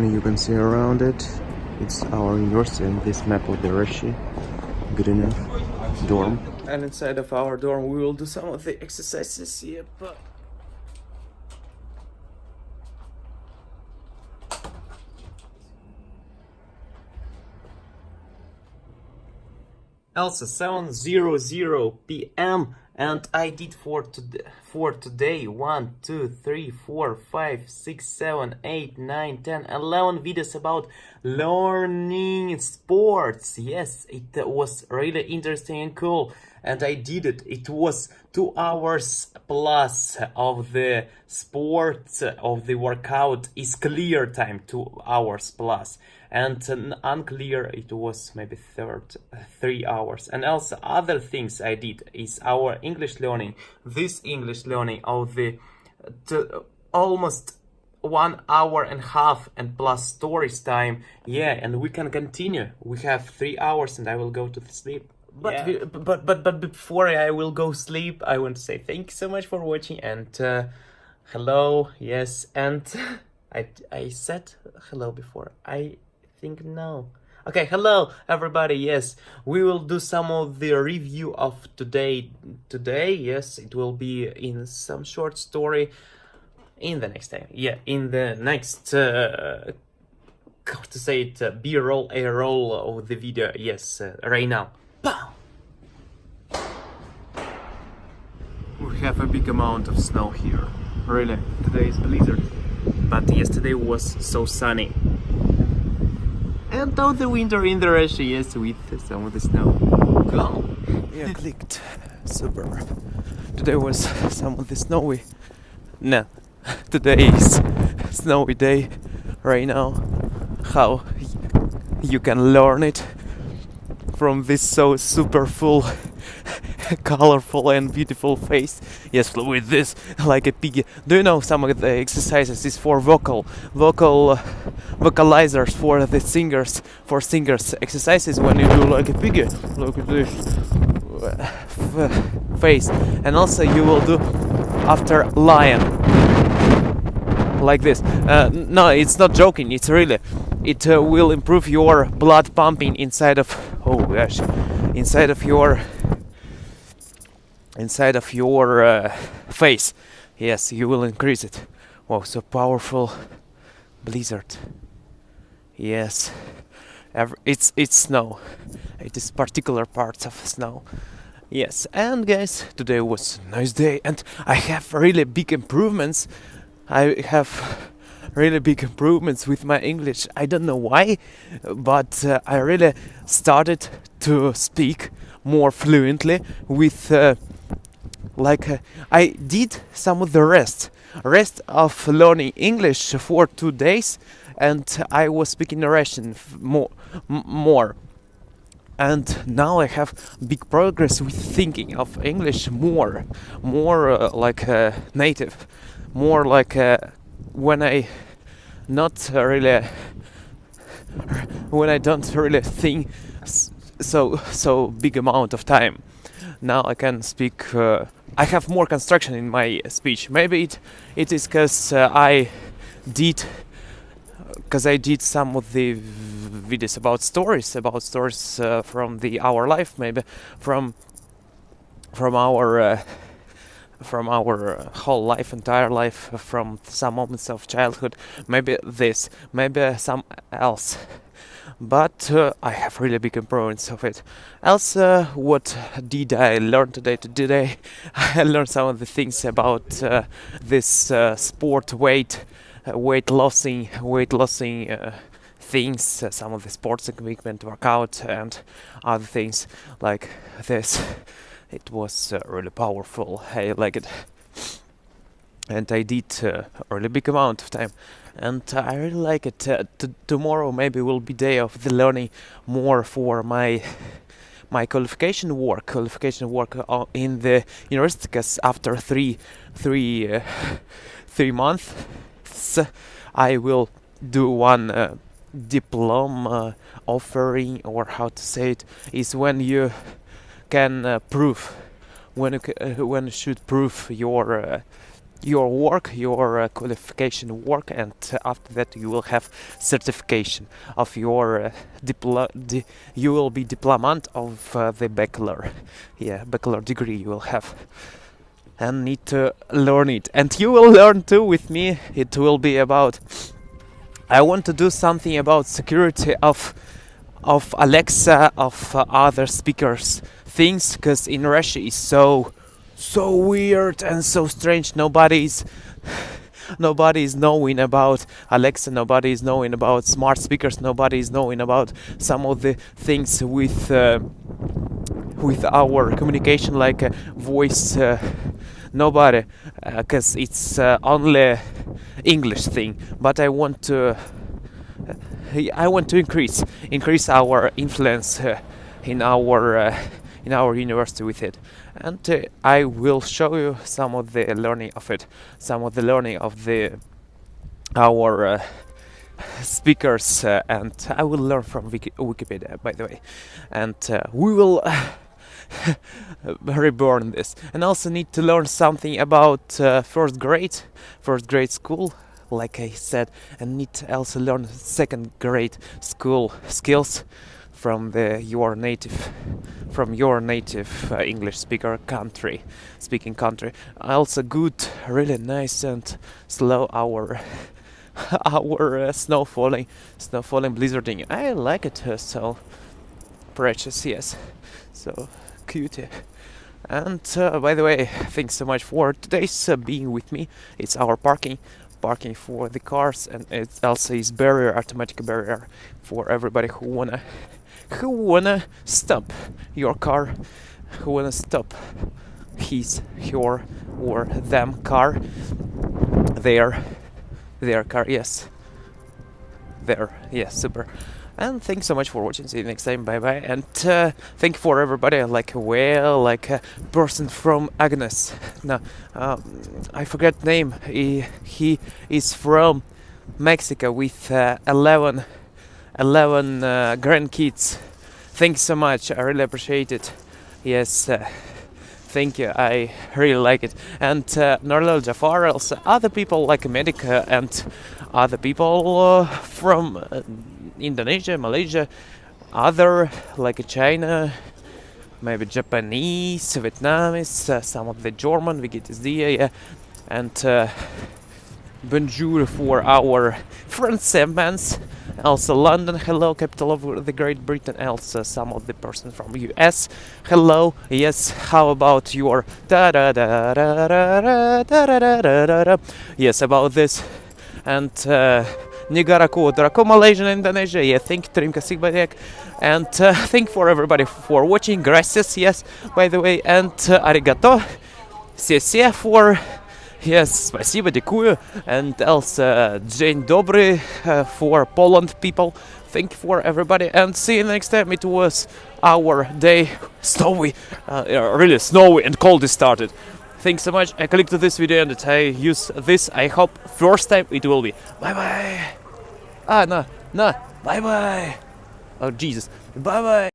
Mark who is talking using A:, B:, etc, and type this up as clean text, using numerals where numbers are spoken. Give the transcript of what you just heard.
A: and you can see around it, it's our university, and this map will be Rashi. Good enough. Dorm. And inside of our dorm we will do some of the exercises. Yep. Also 7:00 p.m. and I did for today 1, 2, 3, 4, 5, 6, 7, 8, 9, 10, 11 videos about learning sports. Yes, it was really interesting and cool, and I did it. It was 2 hours plus of the sport, of the workout is clear time, 2 hours plus, and unclear it was maybe 3 hours. And also other things I did is our English learning, this English learning of the almost 1 hour and a half and plus stories time. Yeah, and we can continue. We have 3 hours and I will go to sleep. But
B: Yeah.
A: but before I will go sleep, I want to say thank you so much for watching, and hello. Yes, and I said hello before. I think no. Okay, hello everybody. Yes, we will do some of the review of today. Yes, it will be in some short story in the next time. Yeah, in the next how to say it, B-roll, A-roll of the video. Yes, right now. Pow! We have a big amount of snow here. Really, today is blizzard. But yesterday was so sunny. And all the winter in the Russia, yes, with some of the snow. Go! Yeah, clicked. Super. Today was some of the snowy. No, today is snowy day. Right now, how you can learn it from this so super full, colorful and beautiful face. Yes, with this like a piggy. Do you know some of the exercises is for vocalizers, for the singers, exercises when you do like a piggy. Look at this face, and also you will do after lion like this. No, it's not joking, it's really. It will improve your blood pumping inside of, oh gosh, inside of your face. Yes, you will increase it. Wow, so powerful blizzard. Yes, it's snow. It is particular parts of snow. Yes, and guys, today was a nice day, and I have really big improvements. I have really big improvements with my English. I don't know why, but I really started to speak more fluently with I did some of the rest of learning English for 2 days, and I was speaking Russian more. And now I have big progress with thinking of English more like native, more like when I not really when I don't really think so big amount of time. Now I can speak. I have more construction in my speech. Maybe it is because I did some of the videos about stories from our life, maybe from our whole life, entire life, from some moments of childhood. Maybe this, maybe some else. But I have really big improvements of it. Else, what did I learn today? Today I learned some of the things about this sport weight lossing things, some of the sports equipment, workout, and other things like this. It was really powerful. I like it, and I did a really big amount of time, and I really like it. Tomorrow maybe will be day of the learning more for my qualification work in the university, because after three months I will do one diploma offering, or how to say it, is when you can prove, when you should prove your your work, your qualification work, and after that you will have certification of your you will be diplomant of the bachelor, bachelor degree you will have, and need to learn it. And you will learn too with me. It will be about, I want to do something about security of Alexa, of other speakers things, because in Russia is so weird and so strange. Nobody is knowing about Alexa, nobody is knowing about smart speakers, nobody is knowing about some of the things with our communication, like voice, nobody, because it's only English thing. But I want to increase our influence in our university with it, and I will show you some of the learning of it, some of the learning of our speakers, and I will learn from Wikipedia, by the way, and we will reborn this, and also need to learn something about first grade school, like I said, and need to also learn second grade school skills from your native English speaking country. Also good, really nice and slow our snow falling, blizzarding. I like it, so precious, yes, so cute. And by the way, thanks so much for today's being with me. It's our parking for the cars, and it also is automatic barrier for everybody who wanna stop your car, who wanna stop his, her, or them car, their car, yes, super. And thanks so much for watching. See you next time. Bye bye. And thank you for everybody. Like a person from Agnes. No, I forget name. He is from Mexico with 11 grandkids. Thanks so much. I really appreciate it. Yes. Thank you, I really like it. And Norlal Jafar, also other people like Medica, and other people from Indonesia, Malaysia, other like China, maybe Japanese, Vietnamese, some of the German, yeah, and bonjour for our friends Semmans. Also London, hello, capital of the Great Britain. Also some of the persons from US, hello. Yes, how about your da da da da da da da da da? Yes, about this. And Negara ko Draco, Malaysia, Indonesia. Yeah, thank you, Trimka Sigbadek. And thank for everybody for watching. Gracias, yes, by the way, and arigato. Сесе for. Yes, спасибо, дякую. And also, dzień dobry for Poland people. Thank you for everybody, and see you next time. It was our day, snowy, really snowy and cold it started. Thanks so much. I clicked this video and I use this. I hope first time it will be. Bye bye. No. Bye bye. Oh Jesus. Bye bye.